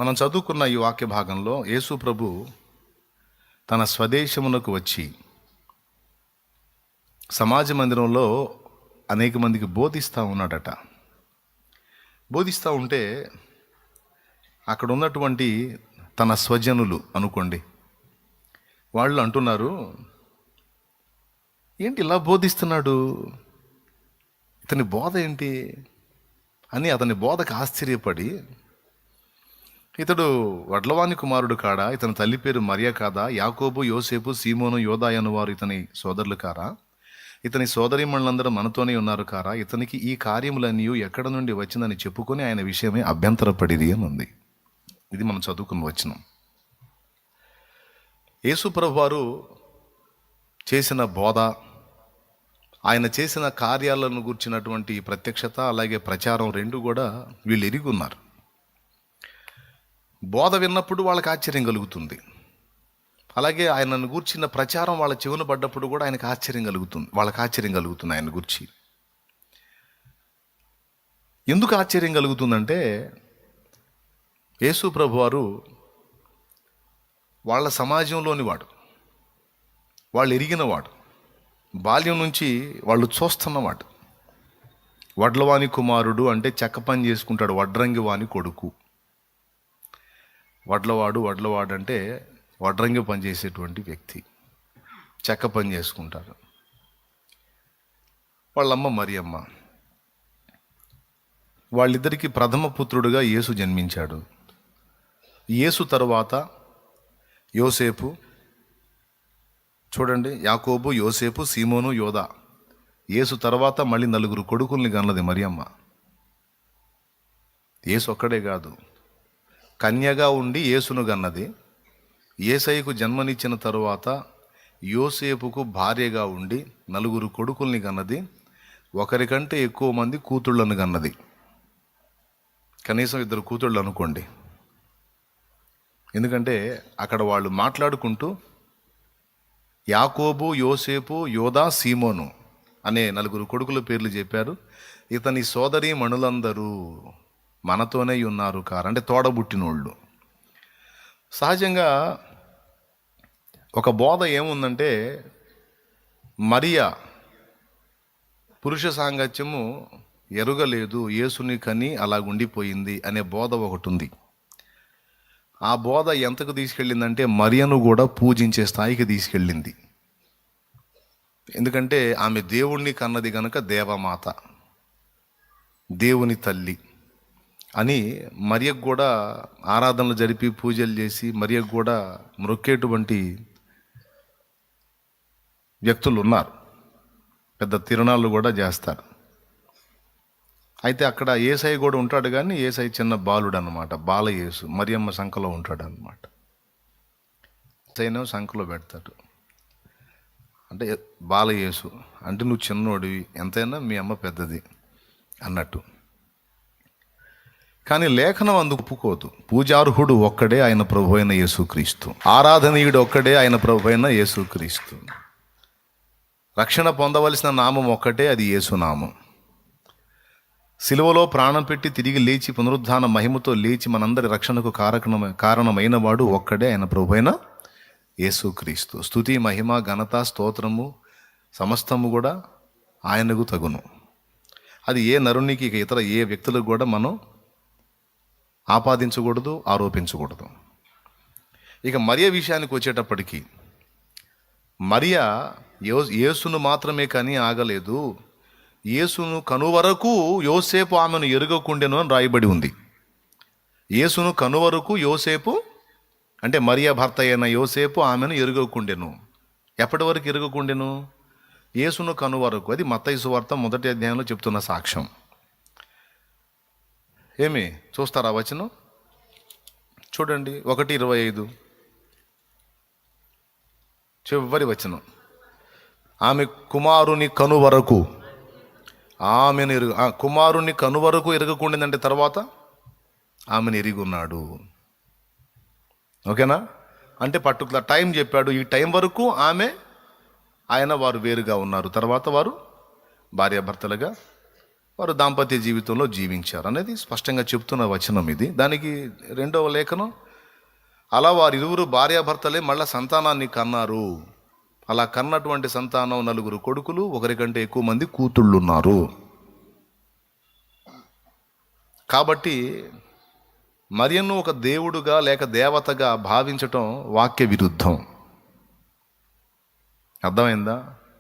మనం చదువుకున్న ఈ వాక్య భాగంలో యేసు ప్రభు తన స్వదేశమునకు వచ్చి సమాజ మందిరంలో అనేక మందికి బోధిస్తూ ఉన్నాడట. బోధిస్తూ ఉంటే అక్కడ ఉన్నటువంటి తన స్వజనులు అనుకోండి, వాళ్ళు అంటున్నారు, ఏంటి ఇలా బోధిస్తున్నాడు, ఇతని బోధ ఏంటి అని అతని బోధకు ఆశ్చర్యపడి, ఇతడు వడ్లవాని కుమారుడు కాడా, ఇతని తల్లి పేరు మరియ కాదా, యాకోబు, యోసేపు, సీమోను, యోదా అనువారు ఇతని సోదరులు కారా, ఇతని సోదరీమణులందరూ మనతోనే ఉన్నారు కారా, ఇతనికి ఈ కార్యములన్నీ ఎక్కడ నుండి వచ్చిందని చెప్పుకొని ఆయన విషయమే అభ్యంతరపడిది అని ఉంది. ఇది మనం చదువుకుని వచ్చినాం. యేసు ప్రభు వారు చేసిన బోధ, ఆయన చేసిన కార్యాలను గుర్చినటువంటి ప్రత్యక్షత అలాగే ప్రచారం రెండు కూడా వీళ్ళు ఎరిగి ఉన్నారు. బోధ విన్నప్పుడు వాళ్ళకి ఆశ్చర్యం కలుగుతుంది, అలాగే ఆయనను గూర్చిన ప్రచారం వాళ్ళ చెవున పడ్డప్పుడు కూడా ఆయనకు ఆశ్చర్యం కలుగుతుంది, వాళ్ళకి ఆశ్చర్యం కలుగుతుంది. ఆయన గురించి ఎందుకు ఆశ్చర్యం కలుగుతుందంటే, యేసు ప్రభు వారు వాళ్ళ సమాజంలోని వాడు, వాళ్ళు ఎరిగినవాడు, బాల్యం నుంచి వాళ్ళు చూస్తున్నవాడు. వడ్లవాని కుమారుడు అంటే చెక్క పని చేసుకుంటాడు, వడ్రంగి వాని కొడుకు. వడ్లవాడు అంటే వడ్రంగి పని చేసేటువంటి వ్యక్తి, చెక్క పని చేసుకుంటారు. వాళ్ళమ్మ మరియమ్మ, వాళ్ళిద్దరికీ ప్రథమ పుత్రుడుగా యేసు జన్మించాడు. యేసు తరువాత యోసేపు, చూడండి, యాకోబు, యోసేపు, సీమోను, యోదా. యేసు తర్వాత మళ్ళీ 4 కొడుకుల్ని కన్నది మరియమ్మ. యేసు ఒక్కడే కాదు, కన్యగా ఉండి యేసును గన్నది. యేసయ్యకు జన్మనిచ్చిన తరువాత యోసేపుకు భార్యగా ఉండి 4 కొడుకుల్ని గన్నది. ఒకరికంటే ఎక్కువ మంది కూతుళ్ళను గన్నది, కనీసం 2 కూతుళ్ళు అనుకోండి. ఎందుకంటే అక్కడ వాళ్ళు మాట్లాడుకుంటూ యాకోబు, యోసేపు, యోదా, సీమోను అనే 4 కొడుకుల పేర్లు చెప్పారు. ఇతని సోదరి మణులందరూ మనతోనే ఉన్నారు కారు, అంటే తోడబుట్టినోళ్ళు. సహజంగా ఒక బోధ ఏముందంటే, మరియా పురుష సాంగత్యము ఎరుగలేదు, యేసుని కని అలాగుండిపోయింది అనే బోధ ఒకటి ఉంది. ఆ బోధ ఎంతకు తీసుకెళ్ళిందంటే మరియను కూడా పూజించే స్థాయికి తీసుకెళ్ళింది. ఎందుకంటే ఆమె దేవుణ్ణి కన్నది కనుక దేవమాత, దేవుని తల్లి అని మరియకు కూడా ఆరాధనలు జరిపి పూజలు చేసి మరియకు కూడా మ్రొక్కేటువంటి వ్యక్తులు ఉన్నారు. పెద్ద తిరునాళ్ళు కూడా చేస్తారు. అయితే అక్కడ యేసయ్య కూడా ఉంటాడు, కానీ యేసయ్య చిన్న బాలుడు అనమాట, బాల యేసు. మరియమ్మ సంఖలో ఉంటాడు అనమాట. యేసయ్యను సంఖలో పెడతాడు, అంటే బాల యేసు అంటే నువ్వు చిన్నోడివి, ఎంతైనా మీ అమ్మ పెద్దది అన్నట్టు. కానీ లేఖనం అందుకు ఒప్పుకోదు. పూజార్హుడు ఒక్కడే, ఆయన ప్రభు అయిన యేసుక్రీస్తు. ఆరాధనీయుడు ఒక్కడే, ఆయన ప్రభు అయిన యేసుక్రీస్తు. రక్షణ పొందవలసిన నామం ఒక్కటే, అది యేసునామం. సిలువలో ప్రాణం పెట్టి తిరిగి లేచి పునరుద్ధాన మహిమతో లేచి మనందరి రక్షణకు కారణమైన వాడు ఒక్కడే, ఆయన ప్రభు అయిన యేసుక్రీస్తు. స్తుతి, మహిమ, ఘనత, స్తోత్రము సమస్తము కూడా ఆయనకు తగును. అది ఏ నరునికి, ఇక ఇతర ఏ వ్యక్తులకు కూడా మనం ఆపాదించకూడదు, ఆరోపించకూడదు. ఇక మరియ విషయానికి వచ్చేటప్పటికి, మరియ యేసును మాత్రమే కానీ ఆగలేదు. యేసును కనువరకు యోసేపు ఆమెను ఎరుగకుండెను అని రాయబడి ఉంది. యేసును కనువరకు యోసేపు అంటే మరియ భర్త అయిన యోసేపు ఆమెను ఎరుగకుండెను. ఎప్పటి వరకు ఎరుగకుండెను? యేసును కనువరకు. అది మత్తయి సువార్త 1వ అధ్యాయంలో చెప్తున్న సాక్ష్యం. ఏమి చూస్తారా వచనం? చూడండి, 1:25 చివరి వచనం. ఆమె కుమారుని కనువరకు, ఆమెను కుమారుని కనువరకు ఎరగకుండిందంటే తర్వాత ఆమెను ఎరిగున్నాడు. ఓకేనా? అంటే పర్టికులర్ టైం చెప్పాడు, ఈ టైం వరకు ఆయన వారు వేరుగా ఉన్నారు, తర్వాత వారు భార్యాభర్తలుగా వారు దాంపత్య జీవితంలో జీవించారు అనేది స్పష్టంగా చెప్తున్న వచనం ఇది. దానికి రెండవ లేఖనం, అలా వారిరువురు భార్యాభర్తలే మళ్ళా సంతానాన్ని కన్నారు. అలా కన్నటువంటి సంతానం 4 కొడుకులు, 1 కంటే ఎక్కువ మంది కూతుళ్ళు ఉన్నారు. కాబట్టి మరియను ఒక దేవుడుగా లేక దేవతగా భావించటం వాక్య విరుద్ధం. అర్థమైందా?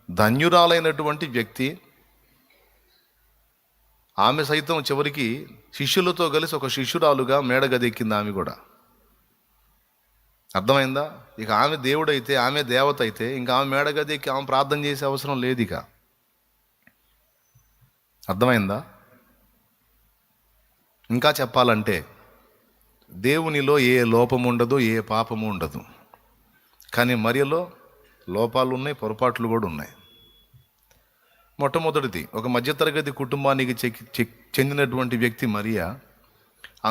ధన్యురాలైనటువంటి వ్యక్తి, ఆమె సైతం చివరికి శిష్యులతో కలిసి ఒక శిష్యురాలుగా మేడగదెక్కింది ఆమె కూడా. అర్థమైందా? ఇక ఆమె దేవుడైతే, ఆమె దేవత అయితే ఇంకా ఆమె మేడగదెక్కి ఆమె ప్రార్థన చేసే అవసరం లేదు ఇక. అర్థమైందా? ఇంకా చెప్పాలంటే దేవునిలో ఏ లోపము ఉండదు, ఏ పాపము ఉండదు. కానీ మరియలో లోపాలు ఉన్నాయి, పొరపాట్లు కూడా ఉన్నాయి. మొట్టమొదటిది, ఒక మధ్యతరగతి కుటుంబానికి చెందినటువంటి వ్యక్తి మరియా.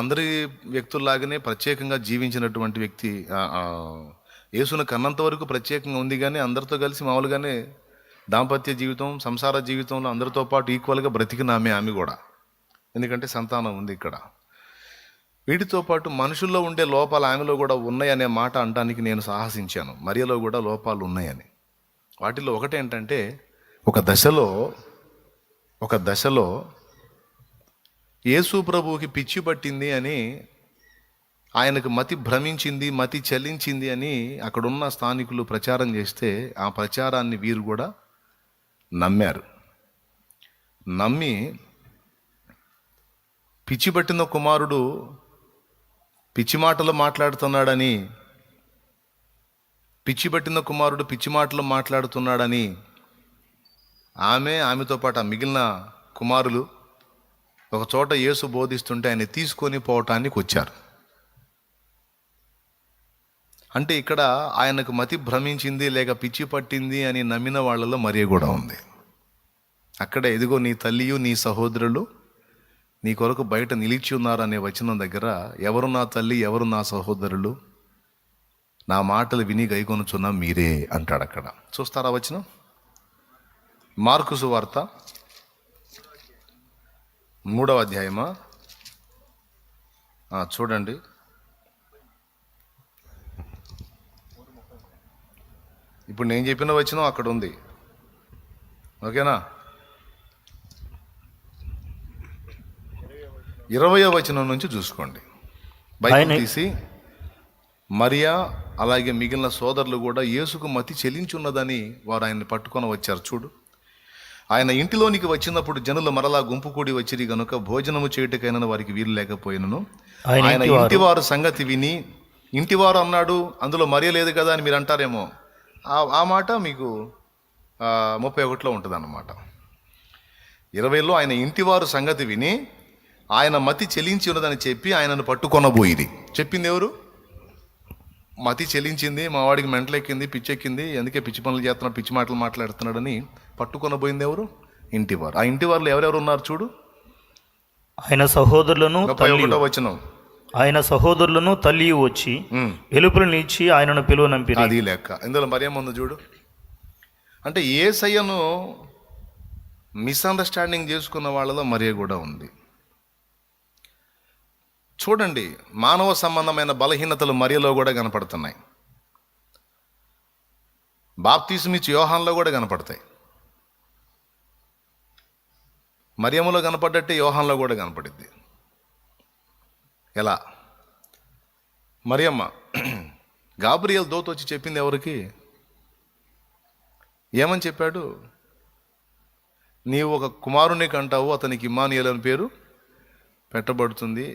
అందరి వ్యక్తుల్లాగానే ప్రత్యేకంగా జీవించినటువంటి వ్యక్తి. యేసును కన్నంత వరకు ప్రత్యేకంగా ఉంది, కానీ అందరితో కలిసి మామూలుగానే దాంపత్య జీవితం, సంసార జీవితంలో అందరితో పాటు ఈక్వల్గా బ్రతికిన ఆమె కూడా. ఎందుకంటే సంతానం ఉంది ఇక్కడ. వీటితో పాటు మనుషుల్లో ఉండే లోపాలు ఆమెలో కూడా ఉన్నాయనే మాట అనడానికి నేను సాహసించాను. మరియలో కూడా లోపాలు ఉన్నాయని. వాటిలో ఒకటేంటంటే, ఒక దశలో యేసు ప్రభువుకి పిచ్చి పట్టింది అని, ఆయనకు మతి భ్రమించింది, మతి చలించింది అని అక్కడున్న స్థానికులు ప్రచారం చేస్తే ఆ ప్రచారాన్ని వీరు కూడా నమ్మారు. నమ్మి పిచ్చి పట్టిన కుమారుడు పిచ్చి మాటలు మాట్లాడుతున్నాడని ఆమెతో పాటు మిగిలిన కుమారులు ఒక చోట యేసు బోధిస్తుంటే ఆయన తీసుకొని పోవటానికి వచ్చారు. అంటే ఇక్కడ ఆయనకు మతి భ్రమించింది లేక పిచ్చి పట్టింది అని నమ్మిన వాళ్ళలో మరియ కూడా ఉంది. అక్కడే ఇదిగో నీ తల్లియు నీ సహోదరులు నీ కొరకు బయట నిలిచి ఉన్నారు అనే వచనం దగ్గర, ఎవరు నా తల్లి, ఎవరు నా సహోదరులు, నా మాటలు విని గైకొనుచున్న మీరే అంటాడు అక్కడ. చూస్తారా వచనం? మార్కు సువార్త 3వ అధ్యాయమా? చూడండి. ఇప్పుడు నేను చెప్పిన వచనం అక్కడ ఉంది. ఓకేనా? 20వ వచనం నుంచి చూసుకోండి. బైబిల్ తీసి, మరియా అలాగే మిగిలిన సోదరులు కూడా యేసుకు మతి చెలించున్నదని వారు ఆయన్ని పట్టుకొని వచ్చారు. చూడు, ఆయన ఇంటిలోనికి వచ్చినప్పుడు జనులు మరలా గుంపు కూడి వచ్చిరి గనుక భోజనము చేయుటకైనా వారికి వీలు లేకపోయినను ఆయన ఇంటివారు సంగతి విని, ఇంటివారు అన్నాడు, అందులో మరియ లేదు కదా అని మీరు అంటారేమో. ఆ మాట మీకు 31లో ఉంటుంది అన్నమాట. 20లో ఆయన ఇంటివారు సంగతి విని ఆయన మతి చెలించి ఉన్నదని చెప్పి ఆయనను పట్టుకొనబోయిది. చెప్పింది ఎవరు? మతి చెలించింది, మా వాడికి మెంటలెక్కింది, పిచ్చెక్కింది, అందుకే పిచ్చి పనులు చేస్తున్నాడు, పిచ్చి మాటలు మాట్లాడుతున్నాడని పట్టుకొనబోయింది ఎవరు? ఇంటివారు. ఆ ఇంటివారులో ఎవరెవరు ఉన్నారు చూడు. ఆయన సహోదరులను, 31వ వచనం, ఆయన సహోదరులను తల్లి వచ్చి వెలుపల నిలిచి ఆయనను పిలువనంపిరి. అది లెక్క. ఇందులో మరియమ్మ చూడు. అంటే యేసయ్యను మిస్అండర్స్టాండింగ్ చేసుకున్న వాళ్ళలో మరియ కూడా ఉంది. చూడండి, మానవ సంబంధమైన బలహీనతలు మరియలో కూడా కనపడుతున్నాయి. బాప్తిస్మిచ్చి యోహాన్లో కూడా కనపడతాయి. మరియమ్మలో కనపడ్డట్టే యోహాన్లో కూడా కనపడిద్ది. ఎలా? మరియమ్మ గాబ్రియల్ దూత వచ్చి చెప్పింది ఎవరికి? ఏమని చెప్పాడు? నీవు ఒక కుమారుని కంటావు, అతనికి ఇమ్మానుయేలు అని పేరు పెట్టబడుతుంది,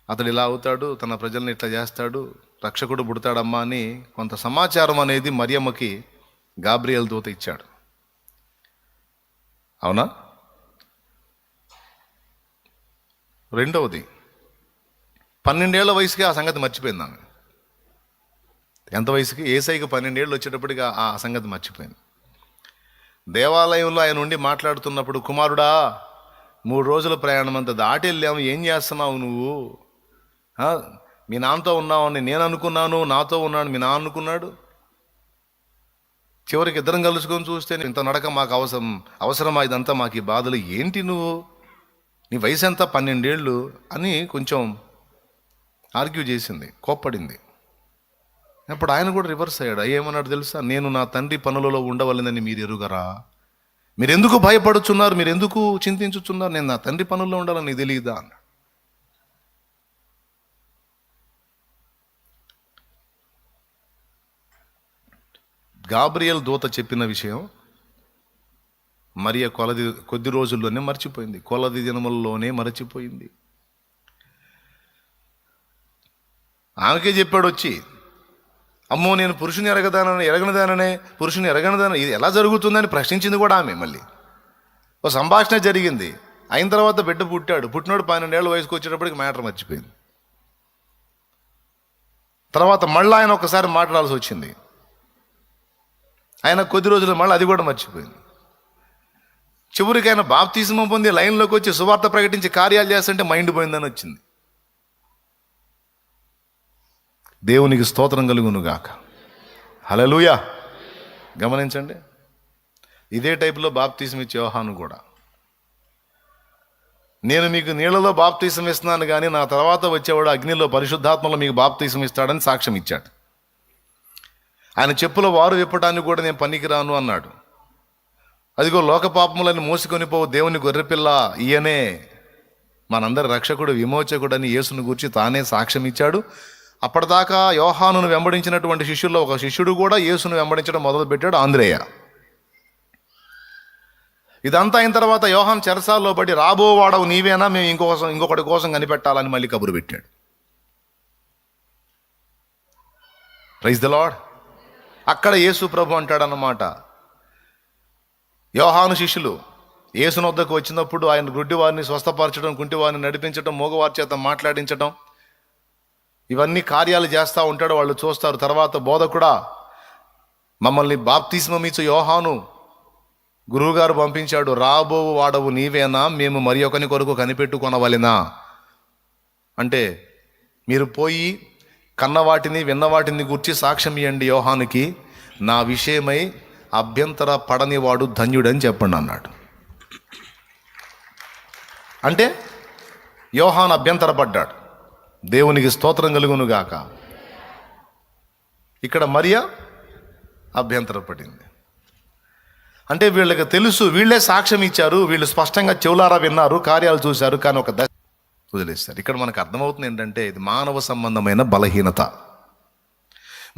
అతడు ఇలా అవుతాడు, తన ప్రజల్ని ఇట్లా చేస్తాడు, రక్షకుడు పుడతాడమ్మా అని కొంత సమాచారం అనేది మరియమ్మకి గాబ్రియల్ దూత ఇచ్చాడు. అవునా? రెండవది, 12 ఏళ్ల వయసుకి ఆ సంగతి మర్చిపోయింది ఆమె. ఎంత వయసుకి? యేసయ్యకి 12 ఏళ్ళు వచ్చేటప్పటికి ఆ సంగతి మర్చిపోయింది. దేవాలయంలో ఆయన ఉండి మాట్లాడుతున్నప్పుడు, కుమారుడా 3 రోజుల ప్రయాణం అంతా దాటి వెళ్ళాము, ఏం చేస్తున్నావు నువ్వు? మీ నాన్నతో ఉన్నావు అని నేను అనుకున్నాను, నాతో ఉన్నాడు మీ నాన్న అనుకున్నాడు. చివరికి ఇద్దరం కలుసుకొని చూస్తే ఇంత నడక మాకు అవసరమా ఇదంతా, మాకు ఈ బాధలు ఏంటి, నువ్వు నీ వయసు ఎంత, 12 ఏళ్ళు అని కొంచెం ఆర్గ్యూ చేసింది, కోప్పడింది. అప్పుడు ఆయన కూడా రివర్స్ అయ్యాడు. ఏమన్నాడు తెలుసా? నేను నా తండ్రి పనులలో ఉండవలనని మీరు ఎరుగరా? మీరు ఎందుకు భయపడుచున్నారు, మీరు ఎందుకు చింతించుచున్నారు? నేను నా తండ్రి పనుల్లో ఉండాలని నీకు తెలియదా అన్నాడు. గాబ్రియల్ దూత చెప్పిన విషయం మరియ కొద్ది రోజుల్లోనే మర్చిపోయింది, కొలది దినములలోనే మరచిపోయింది. ఆమెకే చెప్పాడు వచ్చి, అమ్మో నేను పురుషుని ఎరగనదాననే పురుషుని ఎరగనదాన, ఇది ఎలా జరుగుతుందని ప్రశ్నించింది కూడా ఆమె. మళ్ళీ ఓ సంభాషణ జరిగింది. అయిన తర్వాత బిడ్డ పుట్టినోడు 12 ఏళ్ళ వయసుకు వచ్చేటప్పటికి మ్యాటర్ మర్చిపోయింది. తర్వాత మళ్ళీ ఆయన ఒకసారి మాట్లాడాల్సి వచ్చింది. ఆయన కొద్ది రోజులు మళ్ళీ అది కూడా మర్చిపోయింది. చివరికి ఆయన బాప్తిస్మం పొంది లైన్లోకి వచ్చి సువార్త ప్రకటించి కార్యాలు చేస్తుంటే మైండ్ పోయిందని వచ్చింది. దేవునికి స్తోత్రం కలుగును గాక. హల్లెలూయా. గమనించండి, ఇదే టైపులో బాప్తిసం ఇచ్చే యోహాను కూడా, నేను మీకు నీళ్ళలో బాప్తిసం ఇస్తున్నాను కానీ నా తర్వాత వచ్చేవాడు అగ్నిలో పరిశుద్ధాత్మలో మీకు బాప్తిసం ఇస్తాడని సాక్ష్యం ఇచ్చాడు. ఆయన చెప్పుల వారు విప్పటానికి కూడా నేను పనికిరాను అన్నాడు. అదిగో లోక పాపములను మోసుకొని పోవు దేవుని గొర్రెపిల్ల ఈయనే మనందరి రక్షకుడు విమోచకుడు అని యేసును గురించి తానే సాక్ష్యం ఇచ్చాడు. అప్పటిదాకా యోహానును వెంబడించినటువంటి శిష్యుల్లో ఒక శిష్యుడు కూడా యేసును వెంబడించడం మొదలుపెట్టాడు, ఆంద్రేయ. ఇదంతా అయిన తర్వాత యోహాను చెరసాల్లో పడి, రాబోవాడవు నీవేనా, మేము ఇంకొకటి కోసం కనిపెట్టాలని మళ్ళీ కబురు పెట్టాడు. Praise the lord. అక్కడ యేసు ప్రభు అంటాడన్నమాట, యోహాను శిష్యులు యేసుని వద్దకు వచ్చినప్పుడు ఆయన గుడ్డి వారిని స్వస్థపరచడం, కుంటి వారిని నడిపించడం, మూగవారి చేత మాట్లాడించడం, ఇవన్నీ కార్యాలు చేస్తూ ఉంటాడు. వాళ్ళు చూస్తారు. తర్వాత బోధకుడా, మమ్మల్ని బాప్తిస్మం ఇచ్చే యోహాను గురువుగారు పంపించాడు, రాబో వాడవు నీవేనా, మేము మరి ఒకని కొరకు కనిపెట్టుకొనవలెనా అంటే, మీరు పోయి కన్నవాటిని విన్నవాటిని గుర్చి సాక్ష్యం ఇవ్వండి యోహానుకి, నా విషయమై అభ్యంతర పడనివాడు ధన్యుడని చెప్పండి అన్నాడు. అంటే యోహాను అభ్యంతరపడ్డాడు. దేవునికి స్తోత్రం కలుగును గాక. ఇక్కడ మరియ అభ్యంతరపడింది. అంటే వీళ్ళకి తెలుసు, వీళ్ళే సాక్ష్యం ఇచ్చారు, వీళ్ళు స్పష్టంగా చెవులారా విన్నారు, కార్యాలు చూశారు, కానీ ఒక దశ వదిలేస్తారు. ఇక్కడ మనకు అర్థమవుతుంది ఏంటంటే, ఇది మానవ సంబంధమైన బలహీనత.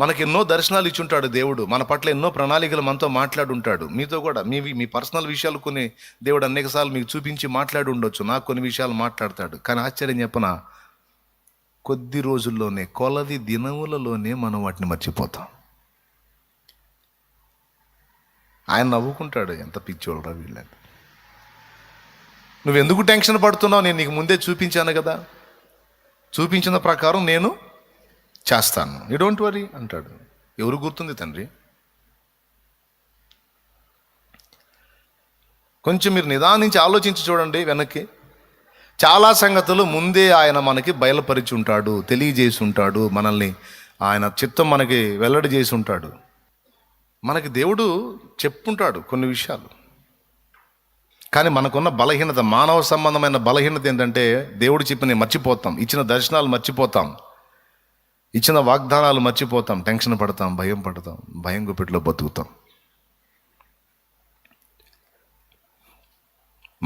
మనకి ఎన్నో దర్శనాలు ఇచ్చుంటాడు దేవుడు, మన పట్ల ఎన్నో ప్రణాళికలు మనతో మాట్లాడుంటాడు, మీతో కూడా మీ పర్సనల్ విషయాలు కొన్ని దేవుడు అనేకసార్లు మీకు చూపించి మాట్లాడి ఉండొచ్చు, నాకు కొన్ని విషయాలు మాట్లాడతాడు. కానీ ఆశ్చర్యం చెప్పనా, కొద్ది రోజుల్లోనే, కొలది దినములలోనే మనం వాటిని మర్చిపోతాం. ఆయన నవ్వుకుంటాడు, ఎంత పిచ్చోళ్ళరా వీళ్ళని, నువ్వెందుకు టెన్షన్ పడుతున్నావు, నేను నీకు ముందే చూపించాను కదా, చూపించిన ప్రకారం నేను చేస్తాను, యూ డోంట్ వరీ అంటాడు. ఎవరు గుర్తుంది తండ్రి? కొంచెం మీరు నిదానించి ఆలోచించి చూడండి వెనక్కి. చాలా సంగతులు ముందే ఆయన మనకి బయలుపరిచి ఉంటాడు, తెలియజేసి ఉంటాడు, మనల్ని ఆయన చిత్తం మనకి వెల్లడి చేసి ఉంటాడు. మనకి దేవుడు చెప్పుంటాడు కొన్ని విషయాలు. కానీ మనకున్న బలహీనత, మానవ సంబంధమైన బలహీనత ఏంటంటే, దేవుడు చెప్పిన మర్చిపోతాం, ఇచ్చిన దర్శనాలు మర్చిపోతాం, ఇచ్చిన వాగ్దానాలు మర్చిపోతాం, టెన్షన్ పడతాం, భయం గుప్పిట్లో బతుకుతాం.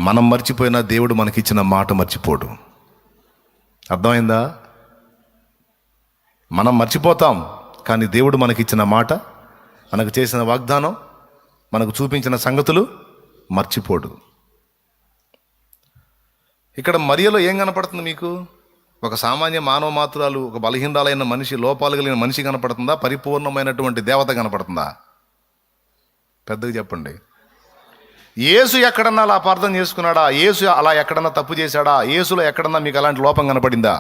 మనం మర్చిపోయినా దేవుడు మనకిచ్చిన మాట మర్చిపోడు. అర్థమైందా? మనం మర్చిపోతాం, కానీ దేవుడు మనకిచ్చిన మాట, మనకు చేసిన వాగ్దానం, మనకు చూపించిన సంగతులు మర్చిపోడు. ఇక్కడ మరియలో ఏం కనపడుతుంది మీకు? ఒక సామాన్య మానవ మాత్రాలు, ఒక బలహీనరాలైన మనిషి, లోపాలు కలిగిన మనిషి కనపడుతుందా? పరిపూర్ణమైనటువంటి దేవత కనపడుతుందా? పెద్దగా చెప్పండి. యేసు ఎక్కడన్నా అలా అపార్థం చేసుకున్నాడా? యేసు అలా ఎక్కడన్నా తప్పు చేశాడా? యేసులో ఎక్కడన్నా మీకు అలాంటి లోపం కనపడిందా?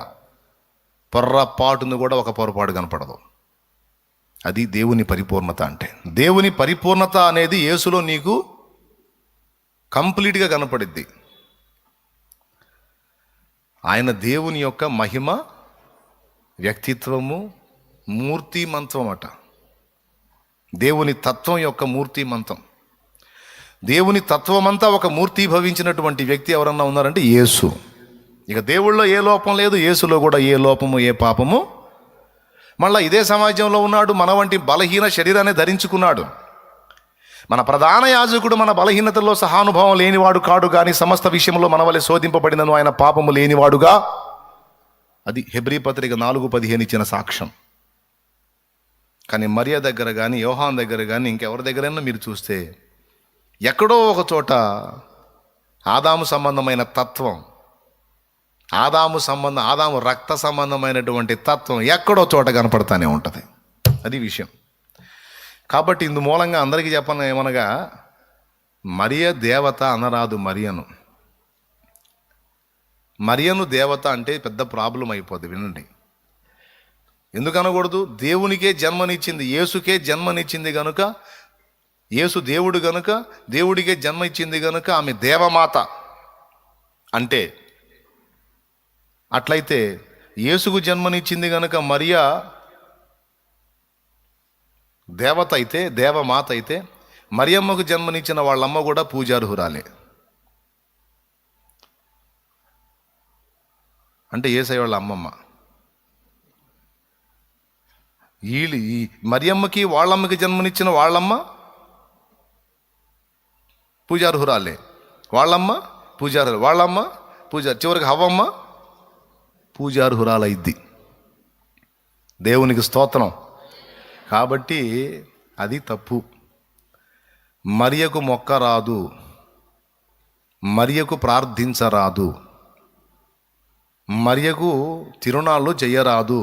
పొర్రపాటును కూడా ఒక పొరపాటు కనపడదు. అది దేవుని పరిపూర్ణత అంటే. దేవుని పరిపూర్ణత అనేది యేసులో నీకు కంప్లీట్గా కనపడిద్ది. ఆయన దేవుని యొక్క మహిమ, వ్యక్తిత్వము, మూర్తిమంతం అట. దేవుని తత్వం యొక్క మూర్తిమంతం. దేవుని తత్వమంతా ఒక మూర్తి భవించినటువంటి వ్యక్తి ఎవరన్నా ఉన్నారంటే యేసు. ఇక దేవుళ్ళో ఏ లోపం లేదు, యేసులో కూడా ఏ లోపము ఏ పాపము. మళ్ళీ ఇదే సమాజంలో ఉన్నాడు, మన వంటి బలహీన శరీరాన్ని ధరించుకున్నాడు. మన ప్రధాన యాజకుడు మన బలహీనతల్లో సహానుభావం లేనివాడు కాడు, కానీ సమస్త విషయంలో మన వలె శోధింపబడినను ఆయన పాపము లేనివాడుగా. అది హెబ్రీ పత్రిక 4:15 ఇచ్చిన సాక్ష్యం. కానీ మరియ దగ్గర కానీ యోహాన్ దగ్గర కానీ ఇంకెవరి దగ్గరైనా మీరు చూస్తే ఎక్కడో ఒక చోట ఆదాము సంబంధమైన తత్వం, ఆదాము రక్త సంబంధమైనటువంటి తత్వం ఎక్కడో చోట కనపడతానే ఉంటుంది. అది విషయం. కాబట్టి ఇందు మూలంగా అందరికీ చెప్పను ఏమనగా, మరియ దేవత అనరాదు. మరియను దేవత అంటే పెద్ద ప్రాబ్లం అయిపోద్ది. వినండి, ఎందుకు అనకూడదు? దేవునికే జన్మనిచ్చింది, యేసుకే జన్మనిచ్చింది గనుక, యేసు దేవుడు గనుక, దేవుడికే జన్మ ఇచ్చింది గనుక ఆమె దేవమాత. అంటే అట్లయితే యేసుకు జన్మనిచ్చింది గనుక మరియా దేవత అయితే, దేవమాత అయితే, మరియమ్మకు జన్మనిచ్చిన వాళ్ళమ్మ కూడా పూజార్హురాలే. అంటే యేసయ్య వాళ్ళ అమ్మమ్మ. ఈ మరియమ్మకి వాళ్ళమ్మకి జన్మనిచ్చిన వాళ్ళమ్మ పూజార్హురాలే, వాళ్ళమ్మ పూజార్హురాలు, వాళ్ళమ్మ చివరికి హవ్వమ్మ పూజార్హురాలైద్ది. దేవునికి స్తోత్రం. కాబట్టి అది తప్పు. మరియకు మొక్కరాదు, మరియకు ప్రార్థించరాదు, మరియకు తిరునాళ్ళు చెయ్యరాదు,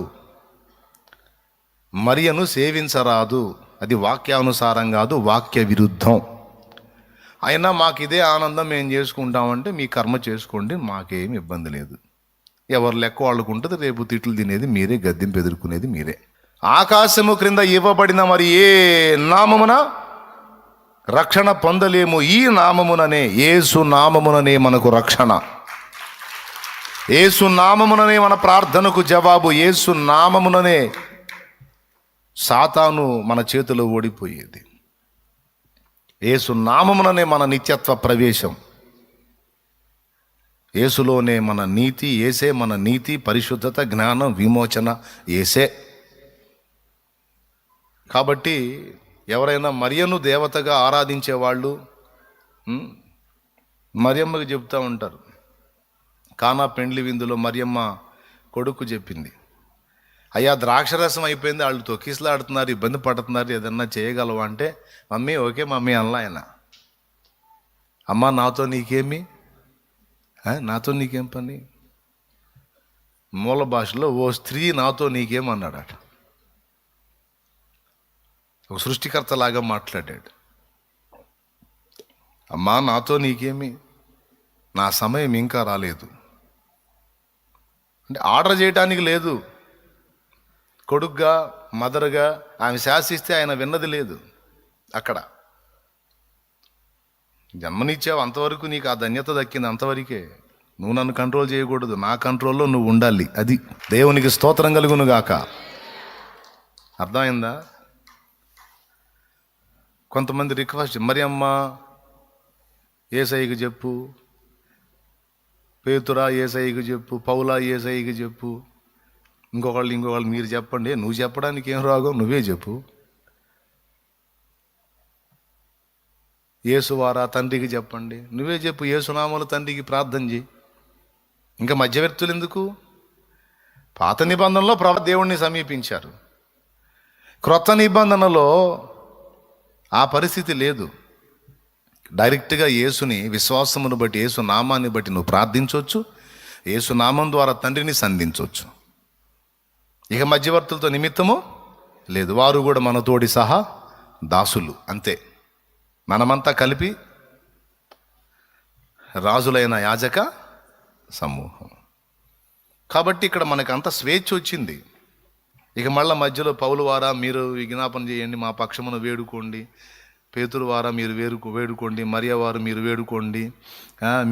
మరియను సేవించరాదు. అది వాక్యానుసారం కాదు, వాక్య విరుద్ధం. అయినా మాకు ఇదే ఆనందం మేము చేసుకుంటామంటే మీ కర్మ చేసుకోండి, మాకేం ఇబ్బంది లేదు. ఎవరు లెక్క వాళ్ళకు ఉంటుంది. రేపు తిట్లు తినేది మీరే, గద్దెంపు ఎదుర్కొనేది మీరే. ఆకాశము క్రింద ఇవ్వబడిన మరి ఏ నామమున రక్షణ పొందలేము, ఈ నామముననే, యేసు నామముననే మనకు రక్షణ. యేసు నామముననే మన ప్రార్థనకు జవాబు. యేసు నామముననే సాతాను మన చేతిలో ఓడిపోయేది. యేసు నామముననే మన నిత్యత్వ ప్రవేశం. యేసులోనే మన నీతి, యేసే మన నీతి, పరిశుద్ధత, జ్ఞానం, విమోచన యేసే. కాబట్టి ఎవరైనా మరియను దేవతగా ఆరాధించేవాళ్ళు మరియమ్మకి చెప్తూ ఉంటారు. కానా పెండ్లి విందులో మరియమ్మ కొడుకు చెప్పింది, అయ్యా ద్రాక్షరసం అయిపోయింది, వాళ్ళు తొక్కిసలాడుతున్నారు, ఇబ్బంది పడుతున్నారు, ఏదన్నా చేయగలవా అంటే, మమ్మీ ఓకే మమ్మీ అనలా ఆయన. అమ్మ నాతో నీకేమి, నాతో నీకేం పని? మూల భాషలో ఓ స్త్రీ నాతో నీకేమన్నాడట. ఒక సృష్టికర్తలాగా మాట్లాడాడు. అమ్మా నాతో నీకేమి, నా సమయం ఇంకా రాలేదు అంటే ఆర్డర్ చేయడానికి లేదు. కొడుగ్గా మదర్గా ఆమె శాసిస్తే ఆయన విన్నది లేదు. అక్కడ జన్మనిచ్చావు, అంతవరకు నీకు ఆ ధన్యత దక్కింది, అంతవరకే. నువ్వు నన్ను కంట్రోల్ చేయకూడదు, నా కంట్రోల్లో నువ్వు ఉండాలి. అది దేవునికి స్తోత్రం కలుగును గాక. అర్థమైందా? కొంతమంది రిక్వెస్ట్, మరి అమ్మ యేసయ్యకి చెప్పు, పేతురా యేసయ్యకి చెప్పు, పౌలా యేసయ్యకి చెప్పు, ఇంకొకళ్ళు మీరు చెప్పండి. నువ్వు చెప్పడానికి ఏం రాగం, నువ్వే చెప్పు. యేసు వారా తండ్రికి చెప్పండి, నువ్వే చెప్పు. యేసునామములో తండ్రికి ప్రార్థన చేయి. ఇంకా మధ్యవర్తులు ఎందుకు? పాత నిబంధనలో దేవుణ్ణి సమీపించారు, క్రొత్త నిబంధనలో ఆ పరిస్థితి లేదు. డైరెక్ట్గా యేసుని విశ్వాసమును బట్టి, యేసు నామాన్ని బట్టి నువ్వు ప్రార్థించవచ్చు, యేసు నామం ద్వారా తండ్రిని సంధించవచ్చు. ఇక మధ్యవర్తులతో నిమిత్తము లేదు. వారు కూడా మనతోడి సహా దాసులు, అంతే. మనమంతా కలిపి రాజులైన యాజక సమూహం. కాబట్టి ఇక్కడ మనకు అంత స్వేచ్ఛ వచ్చింది. ఇక మళ్ళీ మధ్యలో పౌలు వారా మీరు విజ్ఞాపన చేయండి, మా పక్షమును వేడుకోండి, పేతురు వారా మీరు వేడుకోండి, మరియ వారు మీరు వేడుకోండి,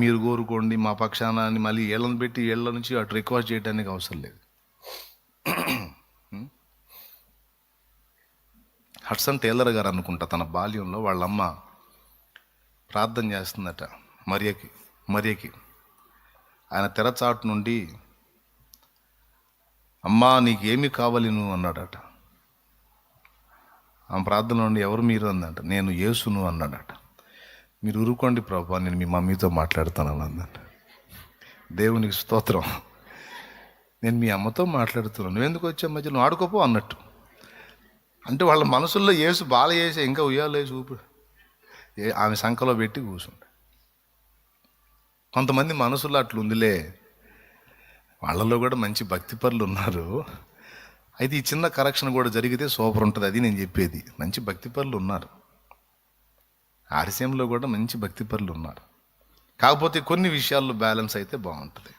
మీరు కోరుకోండి మా పక్షాన అని మళ్ళీ ఏళ్ళను పెట్టి ఏళ్ళ నుంచి అటు రిక్వెస్ట్ చేయడానికి అవసరం లేదు. హడ్సన్ టేలర్ గారు అనుకుంటా, తన బాల్యంలో వాళ్ళమ్మ ప్రార్థన చేస్తుందట మరియకి. ఆయన తెరచాటు నుండి, అమ్మా నీకేమి కావాలి నువ్వు అన్నాడట. ఆ ప్రార్థన నుండి, ఎవరు మీరు అందంట. నేను యేసును అన్నాడట. మీరు ఊరుకోండి ప్రభా, నేను మీ మమ్మీతో మాట్లాడుతాను అందంట. దేవునికి స్తోత్రం. నేను మీ అమ్మతో మాట్లాడుతున్నాను, నువ్వెందుకు వచ్చా మధ్యలో, నువ్వు ఆడుకోపో అన్నట్టు. అంటే వాళ్ళ మనసుల్లో యేసు బాల చేసి ఇంకా ఉయ్యాలే చూపు ఆమె సంఖలో పెట్టి కూర్చుంటా. కొంతమంది మనసులో అట్లుందిలే, వాళ్ళలో కూడా మంచి భక్తి పరులు ఉన్నారు. అయితే ఈ చిన్న కరెక్షన్ కూడా జరిగితే సూపర్ ఉంటుంది. అది నేను చెప్పేది. మంచి భక్తి పరులు ఉన్నారు, ఆర్సీఎంలో కూడా మంచి భక్తి పరులు ఉన్నారు. కాకపోతే కొన్ని విషయాల్లో బ్యాలెన్స్ అయితే బాగుంటుంది.